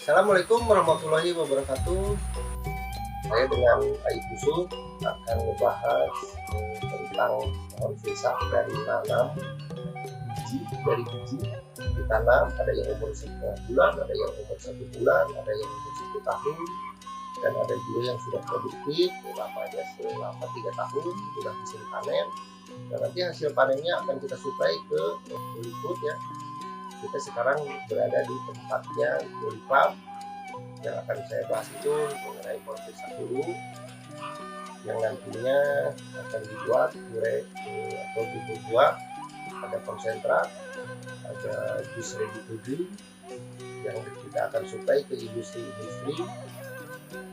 Assalamualaikum warahmatullahi wabarakatuh. Saya dengan Aib Usul akan membahas tentang pohon pisang dari nanam dari biji ditanam. Ada yang umur 1,5 bulan, ada yang umur 1 bulan, ada yang umur 1 tahun, dan ada juga yang sudah produktif lamanya selama 3 tahun sudah bisa panen. Dan nanti hasil panennya akan kita suplai ke Goliput ya. Kita sekarang berada di tempatnya Golipam. Yang akan saya bahas itu mengenai pohon pisang dulu, yang nantinya akan dibuat pure atau dibuat ada konsentrat, ada jus ready to drink yang kita akan suplai ke industri-industri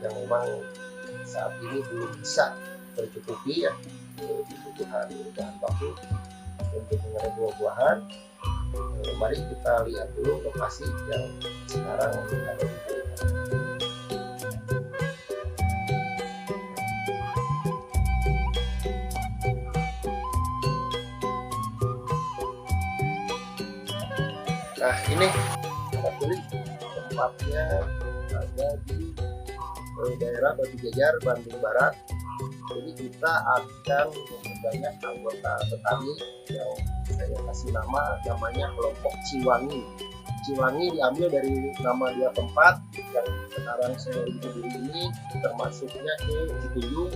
yang memang saat ini belum bisa tercukupi ya kebutuhan bahan baku untuk mengenai buah-buahan. Mari kita lihat dulu lokasi yang sekarang ada di Golipam. Nah ini tempatnya ada di daerah Batu Jajar, Bandung Barat. Jadi kita akan memperbanyak anggota petani yang saya kasih namanya kelompok Ciwangi. Ciwangi diambil dari nama dia tempat yang sekarang saya berdiri ini, termasuknya ke Cituyung,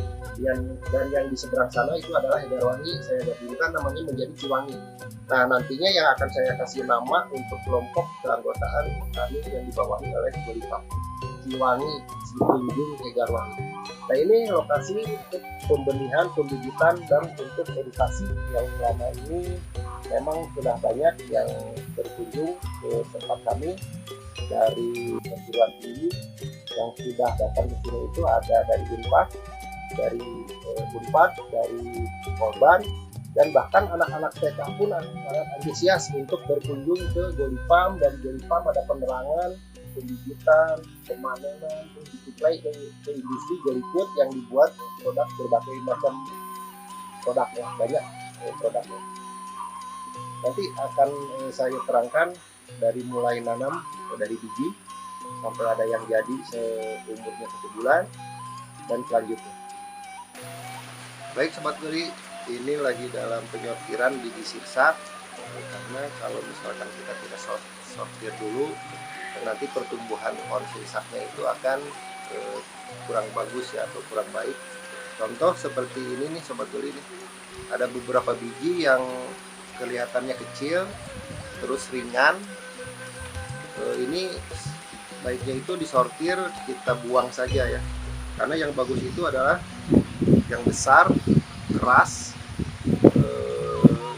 dan yang di seberang sana itu adalah Egarwangi. Saya gabungkan namanya menjadi Ciwangi. Nah nantinya yang akan saya kasih nama untuk kelompok keanggotaan kami yang dibawahi oleh Golipam, Ciwangi, Cituyung, Egarwangi. Nah ini lokasi untuk pembenihan, pembibitan, dan untuk edukasi yang selama ini memang sudah banyak yang berkunjung ke tempat kami dari perguruan tinggi yang sudah datang ke sini. Itu ada dari Unpad, dari Unpad, dari Korban, dan bahkan anak-anak TK pun sangat antusias untuk berkunjung ke Golipam. Dan Golipam ada penerangan, pembibitan, pemanenan, disuplai ke industri Goliput yang dibuat produk berbagai macam produknya, banyak produknya. Nanti akan saya terangkan dari mulai nanam dari biji sampai ada yang jadi seumurnya 1 bulan dan selanjutnya. Baik Sobat Goli, ini lagi dalam penyortiran biji sirsak, karena kalau misalkan kita tidak sortir dulu nanti pertumbuhan pohon sirsaknya itu akan kurang bagus ya, atau kurang baik. Contoh seperti ini nih Sobat Goli, nih ada beberapa biji yang kelihatannya kecil terus ringan. Ini baiknya itu disortir, kita buang saja ya, karena yang bagus itu adalah yang besar, keras,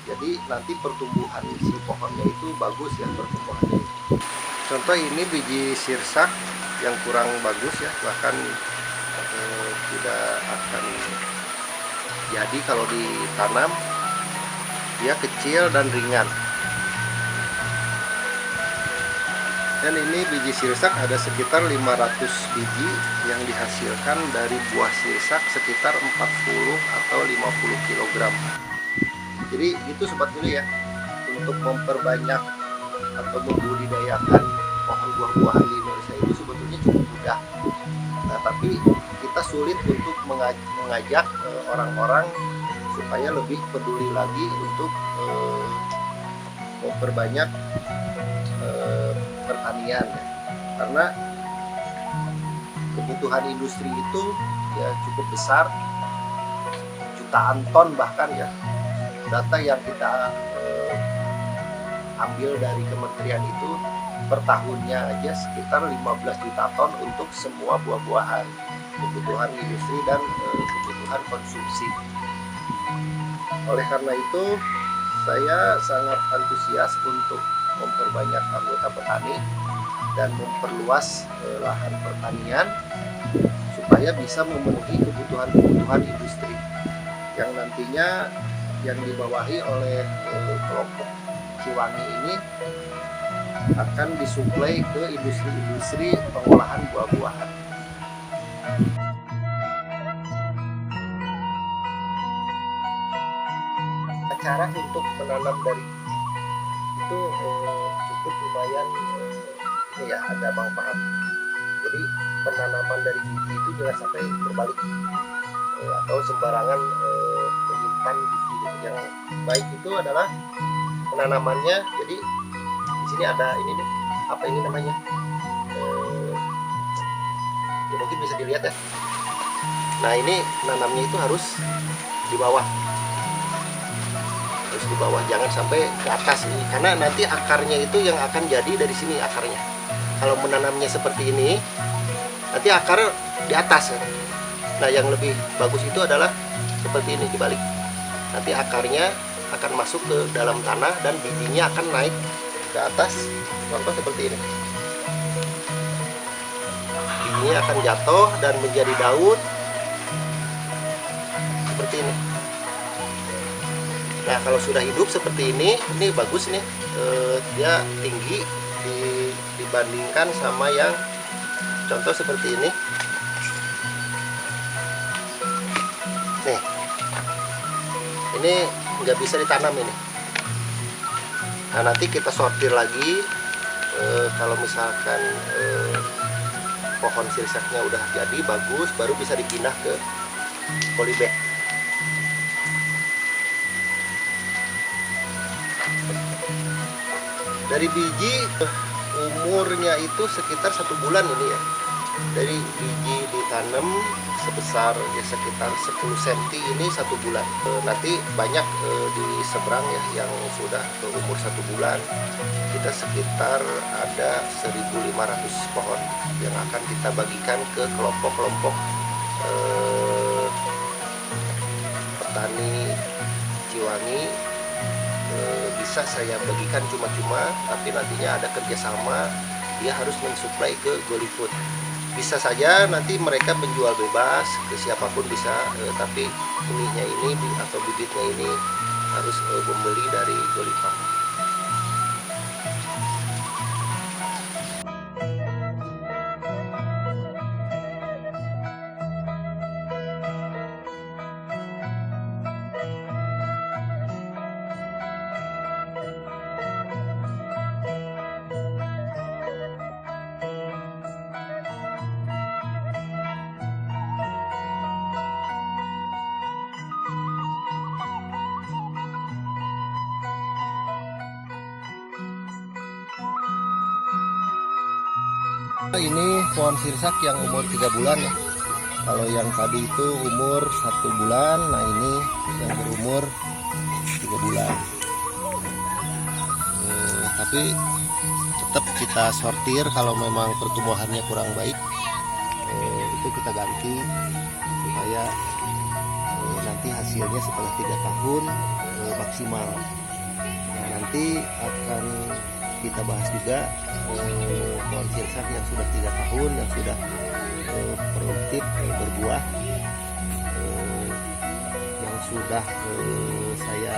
jadi nanti pertumbuhan si pohonnya itu bagus ya pertumbuhannya. Contoh ini biji sirsak yang kurang bagus ya, bahkan tidak akan jadi kalau ditanam. Dia kecil dan ringan. Dan ini biji sirsak ada sekitar 500 biji yang dihasilkan dari buah sirsak sekitar 40 atau 50 kg. Jadi itu Sobat Goli ya, untuk memperbanyak atau membudidayakan pohon buah-buahan di Indonesia itu sebetulnya cukup mudah. sulit untuk mengajak orang-orang supaya lebih peduli lagi untuk memperbanyak pertanian ya. Karena kebutuhan industri itu ya cukup besar, jutaan ton bahkan ya. Data yang kita ambil dari kementerian itu per tahunnya aja sekitar 15 juta ton untuk semua buah-buahan, kebutuhan industri dan kebutuhan konsumsi. Oleh karena itu saya sangat antusias untuk memperbanyak anggota petani dan memperluas lahan pertanian supaya bisa memenuhi kebutuhan industri yang nantinya yang dibawahi oleh kelompok Ciwangi ini akan disuplai ke industri-industri pengolahan buah-buahan. Cara untuk menanam dari biji itu cukup lumayan ini ya, ada manfaat. Jadi penanaman dari biji itu jangan sampai berbalik atau sembarangan menyimpan biji. Yang baik itu adalah penanamannya. Jadi di sini ada ini nih, apa ini namanya? Ya mungkin bisa dilihat ya. Nah ini nanamnya itu harus di bawah. Di bawah, jangan sampai ke atas ini, karena nanti akarnya itu yang akan jadi dari sini akarnya. Kalau menanamnya seperti ini, nanti akar di atas. Nah, yang lebih bagus itu adalah seperti ini dibalik. Nanti akarnya akan masuk ke dalam tanah dan bijinya akan naik ke atas. Contoh seperti ini. Bijinya akan jatuh dan menjadi daun seperti ini. Nah kalau sudah hidup seperti ini bagus nih, dia tinggi dibandingkan sama yang contoh seperti ini. Nih, ini nggak bisa ditanam ini. Nah nanti kita sortir lagi, kalau misalkan pohon sirsaknya udah jadi bagus, baru bisa dipindah ke polybag. Dari biji umurnya itu sekitar 1 bulan ini ya. Dari biji ditanam sebesar ya sekitar 10 cm ini 1 bulan. Nanti banyak di seberang ya yang sudah umur 1 bulan. Kita sekitar ada 1.500 pohon yang akan kita bagikan ke kelompok-kelompok petani Ciwangi. Bisa saya bagikan cuma-cuma, tapi nantinya ada kerjasama, dia harus mensuplai ke GoLiFood. Bisa saja nanti mereka menjual bebas ke siapapun bisa, tapi benihnya ini atau bibitnya ini harus membeli dari GoLiFarm. Ini pohon sirsak yang umur 3 bulan ya. Kalau yang tadi itu umur 1 bulan, nah ini yang berumur 3 bulan. Tapi tetap kita sortir, kalau memang pertumbuhannya kurang baik, itu kita ganti supaya nanti hasilnya setelah 3 tahun maksimal. Nah, nanti akan kita bahas juga pohon sirsak yang sudah 3 tahun, yang sudah produktif berbuah, yang sudah saya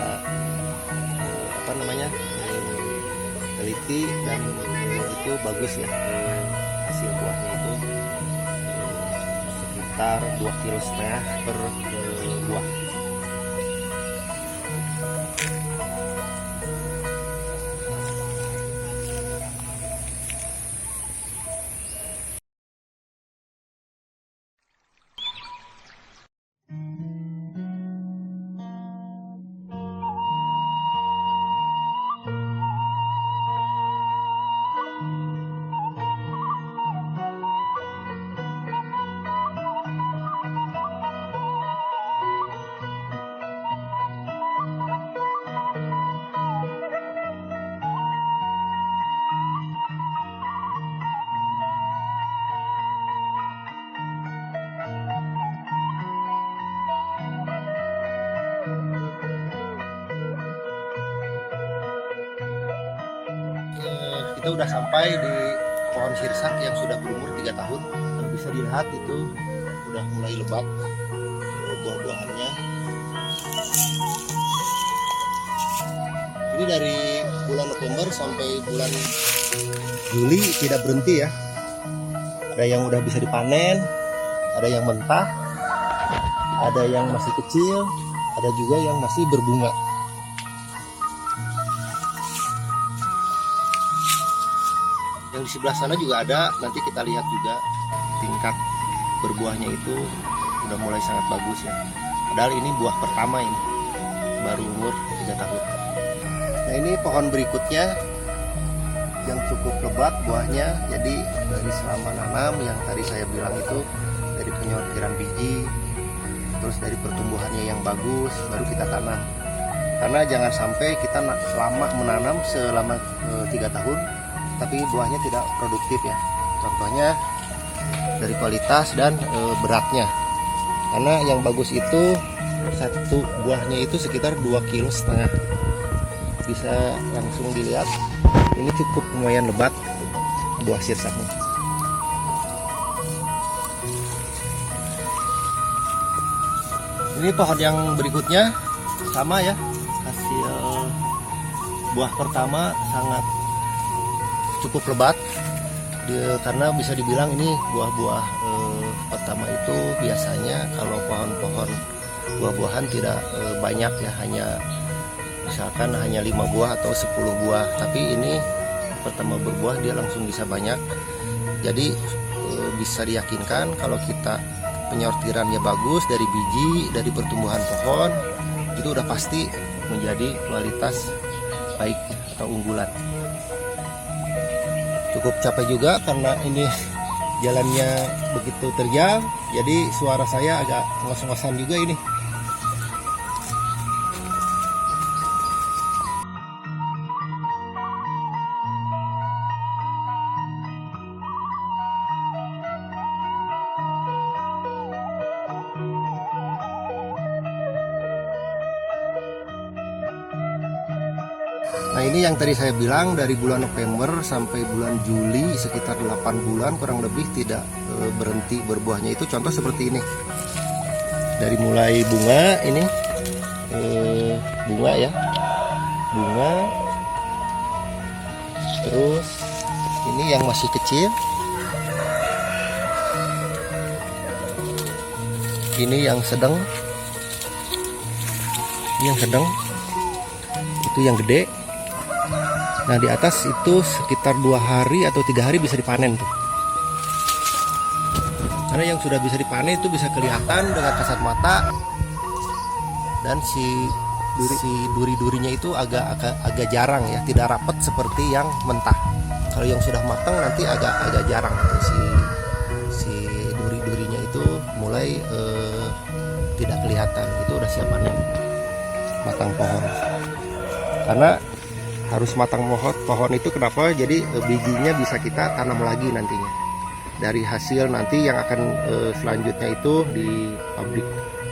teliti dan itu bagus ya, hasil buahnya itu sekitar 2,5 kg per buah. kita udah sampai di pohon sirsak yang sudah berumur 3 tahun. Bisa dilihat itu udah mulai lebat buah-buahannya. Ini dari bulan November sampai bulan Juli tidak berhenti ya. Ada yang udah bisa dipanen, ada yang mentah, ada yang masih kecil, ada juga yang masih berbunga. Yang di sebelah sana juga ada, nanti kita lihat juga tingkat berbuahnya itu udah mulai sangat bagus ya. Padahal ini buah pertama ini, baru umur 3 tahun. Nah ini pohon berikutnya yang cukup lebat buahnya. Jadi dari selama nanam yang tadi saya bilang itu, dari penyortiran biji, terus dari pertumbuhannya yang bagus, baru kita tanam. Karena jangan sampai kita lama menanam selama 3 tahun tapi buahnya tidak produktif ya. Contohnya dari kualitas dan beratnya. Karena yang bagus itu satu buahnya itu sekitar 2,5 kg. Bisa langsung dilihat, ini cukup lumayan lebat buah sirsaknya. Ini pohon yang berikutnya sama ya, hasil buah pertama sangat cukup lebat karena bisa dibilang ini buah-buah pertama itu biasanya kalau pohon-pohon buah-buahan tidak banyak ya, hanya misalkan hanya 5 buah atau 10 buah, tapi ini pertama berbuah dia langsung bisa banyak. Jadi bisa diyakinkan kalau kita penyortirannya bagus dari biji, dari pertumbuhan pohon, itu udah pasti menjadi kualitas baik atau unggulan. Cukup capek juga karena ini jalannya begitu terjal, jadi suara saya agak ngos-ngosan juga ini. Nah ini yang tadi saya bilang dari bulan November sampai bulan Juli sekitar 8 bulan kurang lebih tidak berhenti berbuahnya. Itu contoh seperti ini. Dari mulai bunga ini bunga ya, bunga, terus ini yang masih kecil, ini yang sedang, ini yang sedang, itu yang gede. Nah di atas itu sekitar 2 hari atau 3 hari bisa dipanen tuh. Karena yang sudah bisa dipanen itu bisa kelihatan dengan kasat mata, dan si duri-durinya itu agak jarang ya, tidak rapat seperti yang mentah. Kalau yang sudah matang nanti agak jarang tuh, si duri-durinya itu mulai tidak kelihatan, itu udah siap panen, matang pohon. Karena harus matang pohon itu kenapa? Jadi bijinya bisa kita tanam lagi nantinya. Dari hasil nanti yang akan selanjutnya itu di pabrik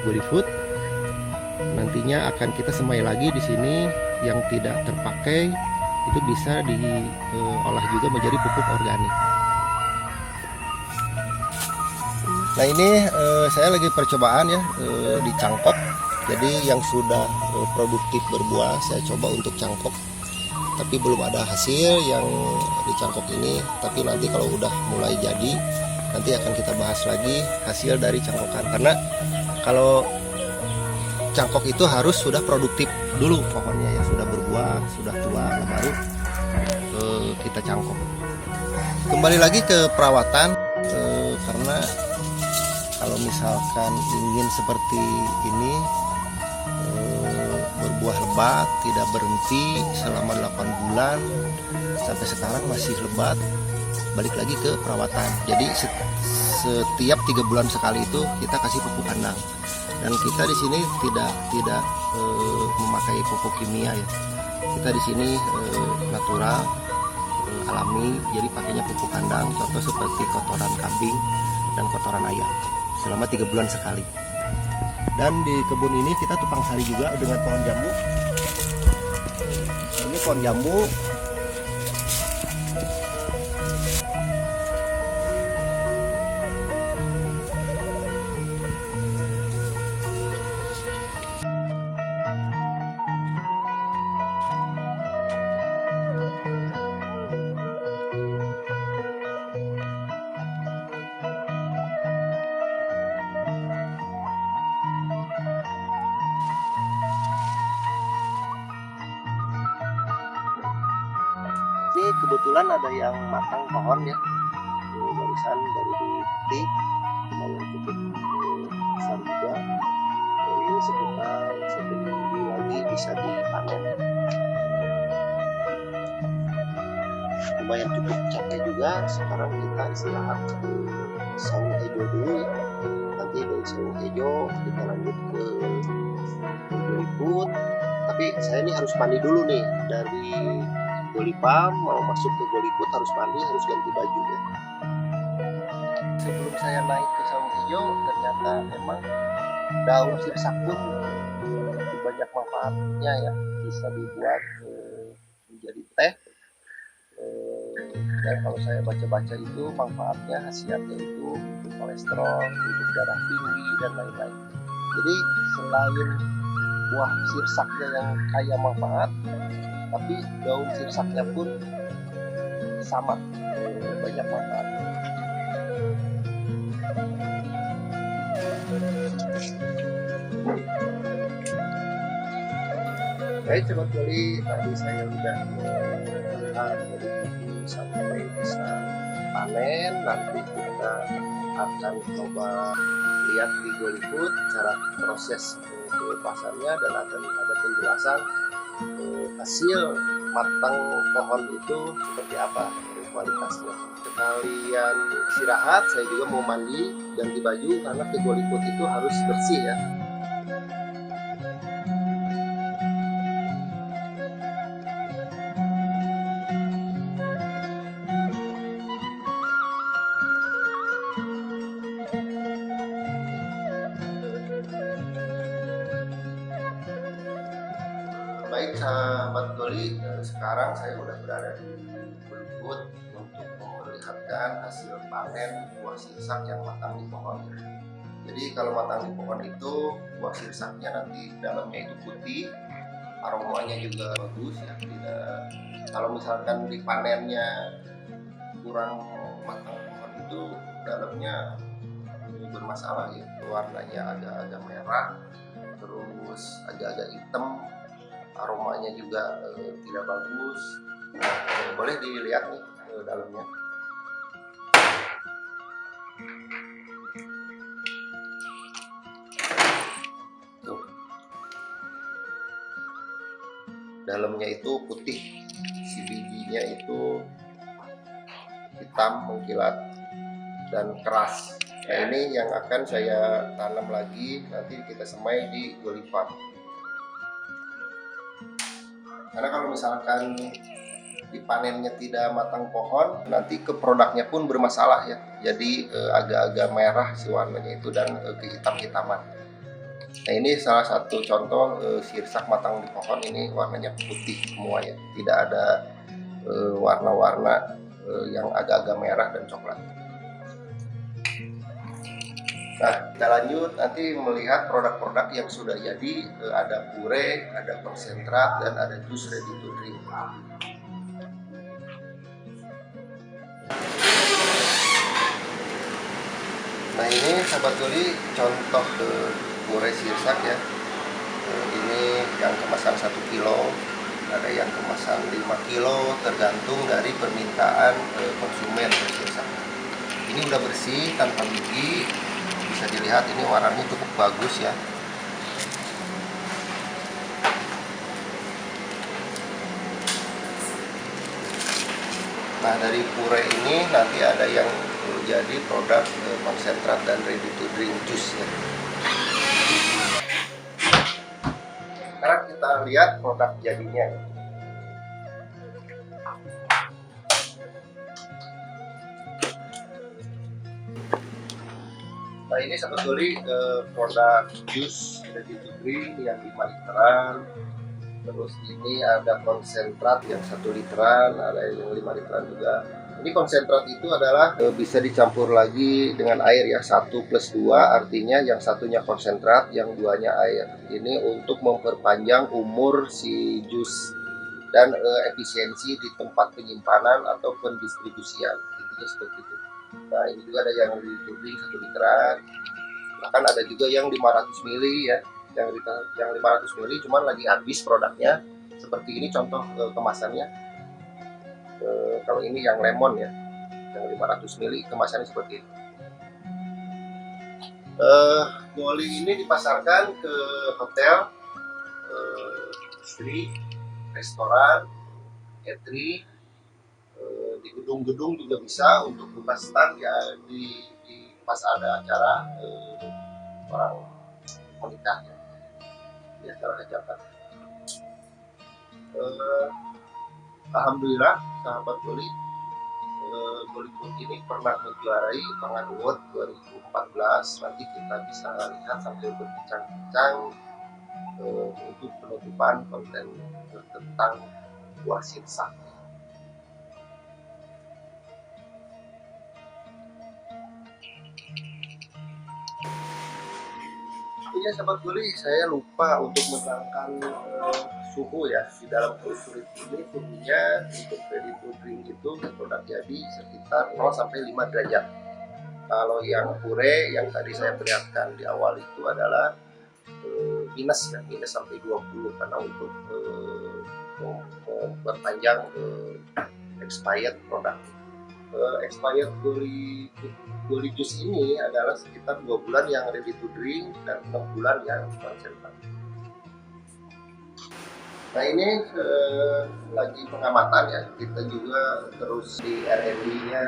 Bodyfood, nantinya akan kita semai lagi di sini. Yang tidak terpakai itu bisa diolah juga menjadi pupuk organik. Nah ini saya lagi percobaan ya di cangkok. Jadi yang sudah produktif berbuah saya coba untuk cangkok, tapi belum ada hasil yang di cangkok ini. Tapi nanti kalau udah mulai jadi, nanti akan kita bahas lagi hasil dari cangkokan. Karena kalau cangkok itu harus sudah produktif dulu pohonnya ya, sudah berbuah, sudah tua, baru kita cangkok. Kembali lagi ke perawatan, karena kalau misalkan ingin seperti ini, berbuah lebat tidak berhenti selama 8 bulan sampai sekarang masih lebat, balik lagi ke perawatan. Jadi setiap 3 bulan sekali itu kita kasih pupuk kandang, dan kita di sini tidak memakai pupuk kimia ya. Kita di sini natural, alami, jadi pakainya pupuk kandang, contoh seperti kotoran kambing dan kotoran ayam selama 3 bulan sekali. Dan di kebun ini kita tupang sari juga dengan pohon jambu. Ini pohon jambu kebetulan ada yang matang pohon ya, barusan baru dipetik, lumayan cukup besar juga. Ini sekitar 1 minggu lagi bisa dipanen. Lumayan cukup capek juga. Sekarang kita istirahat ke saung hijau dulu ya. Nanti dari saung hijau kita lanjut ke Goliput. Tapi saya ini harus mandi dulu nih, dari Golipam mau masuk ke Goliput harus mandi, harus ganti baju ya. Sebelum saya naik ke saung hijau, ternyata memang daun sirsak pun banyak manfaatnya ya, bisa dibuat menjadi teh. Dan kalau saya baca-baca itu manfaatnya, khasiatnya itu untuk kolesterol, untuk darah tinggi dan lain-lain. Jadi selain buah sirsaknya yang kaya manfaat, tapi daun sirsaknya pun sama banyak manfaat. Baik sobat Goli, tadi saya udah melihat dari sampai bisa panen. Nanti kita akan coba lihat di Goliput cara proses pelepasannya, dan akan ada penjelasan hasil matang pohon itu seperti apa kualitasnya. Sekalian istirahat, saya juga mau mandi, ganti baju, karena ke Goliput itu harus bersih ya. Baik sahabat Goli, sekarang saya sudah berada di Goliput untuk memperlihatkan hasil panen buah sirsak yang matang di pohon. Jadi kalau matang di pohon itu buah sirsaknya nanti dalamnya itu putih, aromanya juga bagus ya. Tidak, kalau misalkan dipanennya kurang matang pohon itu dalamnya bermasalah ya, warnanya agak-agak merah, terus agak-agak hitam, aromanya juga tidak bagus. Boleh dilihat nih dalamnya. Tuh. Dalamnya itu putih, si bijinya itu hitam mengkilat dan keras. Nah ini yang akan saya tanam lagi, nanti kita semai di Golipam. Karena kalau misalkan dipanennya tidak matang pohon, nanti ke produknya pun bermasalah ya. Jadi agak-agak merah si warnanya itu dan kehitam-hitaman. Nah ini salah satu contoh sirsak matang di pohon, ini warnanya putih semua ya. Tidak ada warna-warna yang agak-agak merah dan coklat. Nah, kita lanjut nanti melihat produk-produk yang sudah jadi. Ada puree, ada konsentrat, dan ada jus ready to drink. Nah ini sahabat Goli contoh puree sirsak ya. Ini yang kemasan 1 kilo, ada yang kemasan 5 kilo, tergantung dari permintaan konsumen sirsak. Ini udah bersih tanpa biji. Bisa dilihat ini warnanya cukup bagus ya. Nah dari puree ini nanti ada yang jadi produk konsentrat dan ready to drink juice ya. Sekarang kita lihat produk jadinya. Nah ini sebetulnya produk jus ready to drink yang 5 literan. Terus ini ada konsentrat yang 1 literan, ada yang 5 literan juga. Ini konsentrat itu adalah bisa dicampur lagi dengan air ya, 1+2, artinya yang satunya konsentrat, yang duanya air. Ini untuk memperpanjang umur si jus dan efisiensi di tempat penyimpanan atau pendistribusian. Intinya seperti itu. Nah ini juga ada yang ready 1 literan, bahkan ada juga yang 500 ml ya, yang 500 ml cuman lagi habis produknya. Seperti ini contoh kemasannya. Kalau ini yang lemon ya, yang 500 ml kemasannya seperti ini. Goli ini dipasarkan ke hotel, industri, restoran, eatery, di gedung-gedung juga bisa untuk buka stand ya di pas ada acara orang menikah ya, di acara hajatan. Alhamdulillah sahabat Goli, Goli Food ini pernah menjuarai Pangan Award 2014. Nanti kita bisa lihat sambil berbincang-bincang untuk penutupan konten tentang buah sirsak. Ya sahabat Goli, saya lupa untuk menerangkan suhu ya di dalam kulit ini. Suhunya untuk ready to drink itu produk jadi sekitar 0 sampai 5 derajat. Kalau yang pure yang tadi saya perlihatkan di awal itu adalah minus ya, minus sampai 20 karena untuk memperpanjang expired produk. Expired Goli Juice ini adalah sekitar 2 bulan yang ready to drink dan 6 bulan yang konsentrasi. Nah ini lagi pengamatan ya, kita juga terus di R&D-nya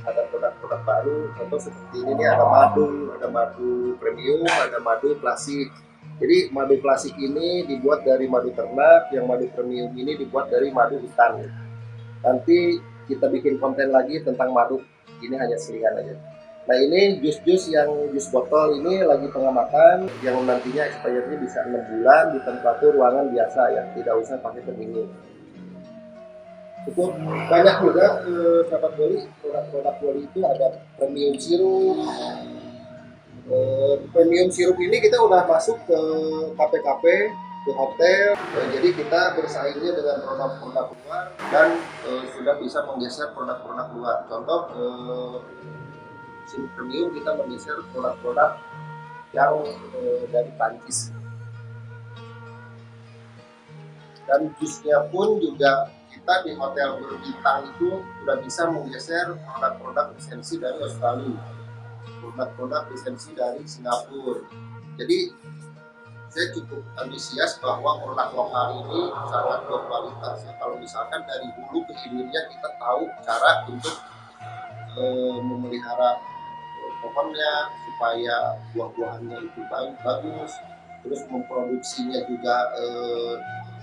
ada produk-produk baru. Contoh seperti ini ada madu premium, ada madu klasik. Jadi madu klasik ini dibuat dari madu ternak, yang madu premium ini dibuat dari madu hutan. Nanti kita bikin konten lagi tentang madu, ini hanya selingan aja. Nah ini jus yang jus botol ini lagi pengamatan, yang nantinya expirednya bisa 6 bulan di temperatur ruangan biasa ya, tidak usah pakai pendingin. Cukup banyak juga sahabat Goli, produk-produk Goli itu ada premium sirup. Premium sirup ini kita udah masuk ke KP-KP, ke hotel, jadi kita bersaingnya dengan produk-produk luar dan sudah bisa menggeser produk-produk luar. Contoh sirup premium kita menggeser produk-produk yang dari Prancis. Dan jusnya pun juga kita di hotel berbintang itu sudah bisa menggeser produk-produk lisensi dari Australia, produk-produk lisensi dari Singapura. Jadi saya cukup antusias bahwa produk lokal ini sangat berkualitas. Kalau misalkan dari hulu ke hilirnya kita tahu cara untuk memelihara pohonnya supaya buah-buahannya itu bagus, terus memproduksinya juga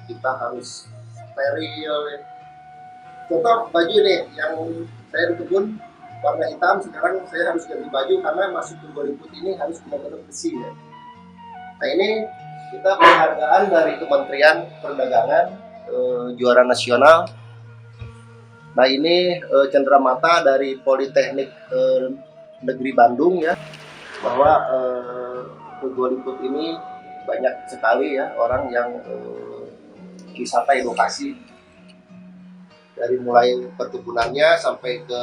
kita harus steril. Contoh baju nih yang saya di kebun warna hitam, sekarang saya harus ganti baju karena masuk ke Goli Food ini harus benar-benar bersih ya. Nah ini kita penghargaan dari Kementerian Perdagangan, juara nasional. Nah ini cenderamata dari Politeknik Negeri Bandung ya, bahwa Goli Food ini banyak sekali ya orang yang wisata edukasi, dari mulai perkebunannya sampai ke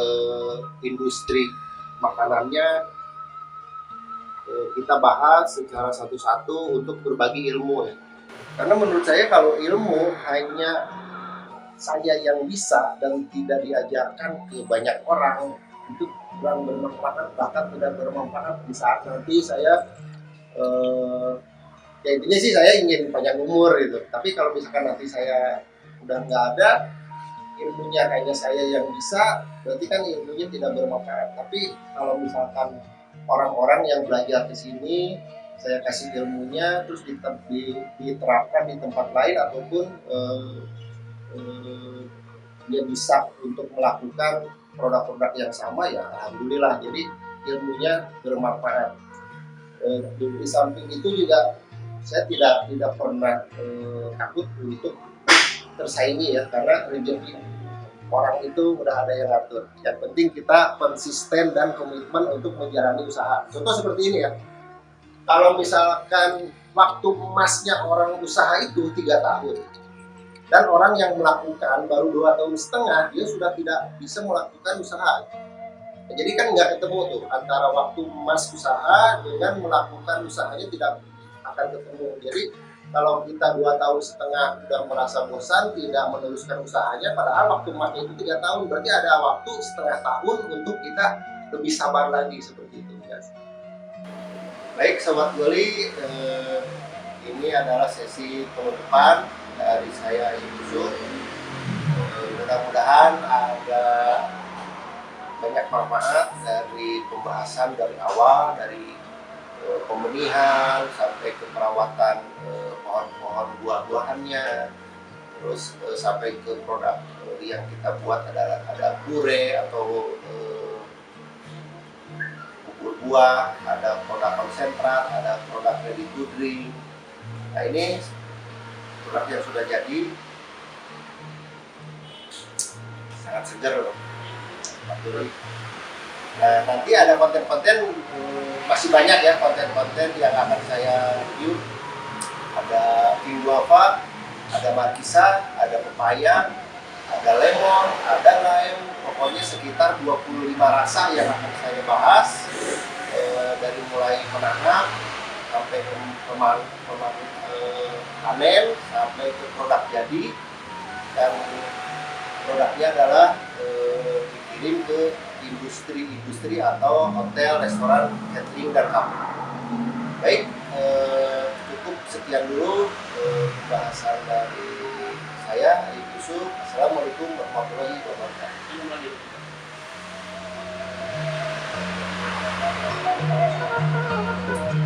industri makanannya. Kita bahas secara satu-satu untuk berbagi ilmu ya. Karena menurut saya kalau ilmu hanya saya yang bisa dan tidak diajarkan ke banyak orang, itu kurang bermanfaat, bahkan tidak bermanfaat di saat nanti saya ya intinya sih saya ingin panjang umur gitu. Tapi kalau misalkan nanti saya udah nggak ada ilmunya, hanya saya yang bisa, berarti kan ilmunya tidak bermanfaat. Tapi kalau misalkan orang-orang yang belajar di sini, saya kasih ilmunya, terus diterapkan di tempat lain ataupun dia bisa untuk melakukan produk-produk yang sama ya alhamdulillah. Jadi ilmunya bermanfaat. Di samping itu juga saya tidak pernah takut untuk tersaingi ya, karena rezeki orang itu udah ada yang ngatur. Yang penting kita konsisten dan komitmen untuk menjalani usaha. Contoh seperti ini ya, kalau misalkan waktu emasnya orang usaha itu 3 tahun, dan orang yang melakukan baru 2,5 tahun, dia sudah tidak bisa melakukan usaha. Nah, jadi kan nggak ketemu tuh antara waktu emas usaha dengan melakukan usahanya, tidak akan ketemu. Jadi kalau kita 2,5 tahun udah merasa bosan, tidak meneruskan usahanya, padahal waktu emasnya itu 3 tahun, berarti ada waktu setengah tahun untuk kita lebih sabar lagi, seperti itu guys. Baik Sobat Goli, ini adalah sesi penutupan dari saya Yusuf. Mudah-mudahan ada banyak manfaat dari pembahasan dari awal, dari pembenihan sampai ke perawatan pohon-pohon buah-buahannya, terus sampai ke produk yang kita buat ada pure atau bubur buah, ada produk konsentrat, ada produk ready to drink. Nah ini produk yang sudah jadi, sangat segar loh. Nah, nanti ada konten-konten, masih banyak ya konten-konten yang akan saya review. Ada king guava, ada markisa, ada pepaya, ada lemon, ada lime, pokoknya sekitar 25 rasa yang akan saya bahas, dari mulai menanam sampai panen sampai ke produk jadi, dan produknya adalah dikirim ke industri atau hotel, restoran, catering, dan kafe. Baik, cukup sekian dulu pembahasan dari saya, Yusuf. Assalamualaikum warahmatullahi wabarakatuh.